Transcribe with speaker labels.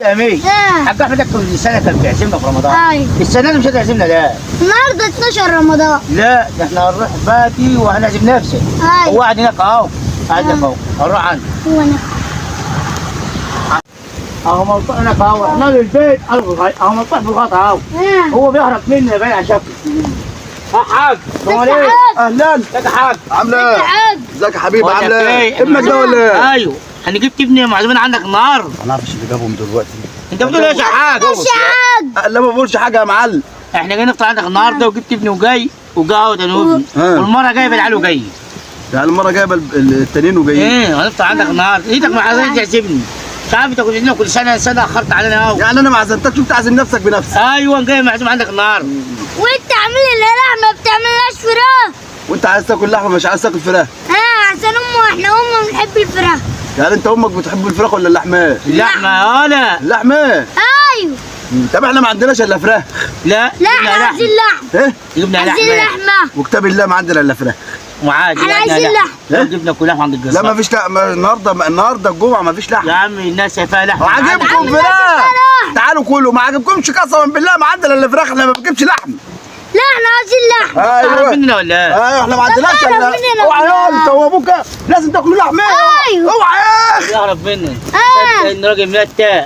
Speaker 1: يا مي حاج احمد كل سنه كان بيعزمنا في رمضان.
Speaker 2: ايوه.
Speaker 1: السنه دي مش هتعزمنا لا.
Speaker 2: النهارده 12 رمضان.
Speaker 1: لا ده احنا هنروح فاتي وهنعزم نفسك.
Speaker 2: ايوه.
Speaker 1: هو قاعد هناك اهو. قاعد هناك اهو. هنروح عنده.
Speaker 2: هو انا
Speaker 1: اهو ملطوع هناك اهو. احنا للبيت اهو ملطوع في الغطا اهو. هو بيهرب مني باين على شكله. ها حاج. امال ايه؟
Speaker 3: اهلا.
Speaker 1: ازيك يا حاج؟
Speaker 3: عامله ايه؟ ازيك يا حبيبي عامله ايه؟ ابنك ده ولا ايه؟
Speaker 1: ايوه انا جبت ابني معزومين عندك النهارده.
Speaker 3: ما نعرفش اللي جابهم دلوقتي.
Speaker 1: انت بتقول ايه يا حاج؟
Speaker 2: مش حاج.
Speaker 3: لا ما بقولش حاجه يا معلم.
Speaker 1: احنا جايين نفطر عندك النهارده وجبت ابني وجاي وجاي انا وابني والمره جايه بدعاله جاي.
Speaker 3: يعني المره جايه التانيين وجايين.
Speaker 1: ايه هنفطر عندك النهارده ايدك ما عايزين تعزمني. مش عارف انت كنت لنا كل سنه اخرت علينا اهو.
Speaker 3: يعني انا ما عزمتكش وبتعزم نفسك بنفسك.
Speaker 1: ايوه جاي معزوم عندك النهارده.
Speaker 2: وانت عامل لنا لحمه ما بتعملناش فراخ.
Speaker 3: وانت عايز تاكل لحمه مش عايز تاكل فراخ.
Speaker 2: عشان احنا بنحب الفراخ.
Speaker 3: يعني انت امك بتحب الفراخ ولا اللحمه؟
Speaker 1: اللحمه يالا.
Speaker 3: اللحمه.
Speaker 2: ايوه.
Speaker 3: طب احنا ما عندناش الا فراخ.
Speaker 1: لا
Speaker 2: احنا عايزين لحم.
Speaker 3: ايه؟
Speaker 1: جبنا
Speaker 2: عايزين لحمه.
Speaker 3: وكتاب الله ما عندنا الا فراخ.
Speaker 1: وعادي
Speaker 2: احنا عايزين لحم.
Speaker 1: جبنا كل لحم عند
Speaker 3: لا
Speaker 1: الجزار.
Speaker 3: ما فيش النهارده الجمعه ما فيش لحم.
Speaker 1: يا عم الناس شايفاها لحم.
Speaker 3: وعاجبكم فراخ. تعالوا كلوا ما عجبكمش قسما بالله ما عندنا الا فراخ احنا ما بنجيبش لحم.
Speaker 2: لا احنا عايزين لحم.
Speaker 3: ايوه
Speaker 1: مننا ولا ايه؟
Speaker 3: ايوه احنا ما عندناش
Speaker 2: طب
Speaker 3: الا
Speaker 2: اهرب مننا.
Speaker 3: اوعى يا انت وابوك لازم تاكلوا لحمه.
Speaker 2: ايوه.
Speaker 3: اوعى يا اخي.
Speaker 1: يهرب مني.
Speaker 2: اه.
Speaker 1: ان راجل متى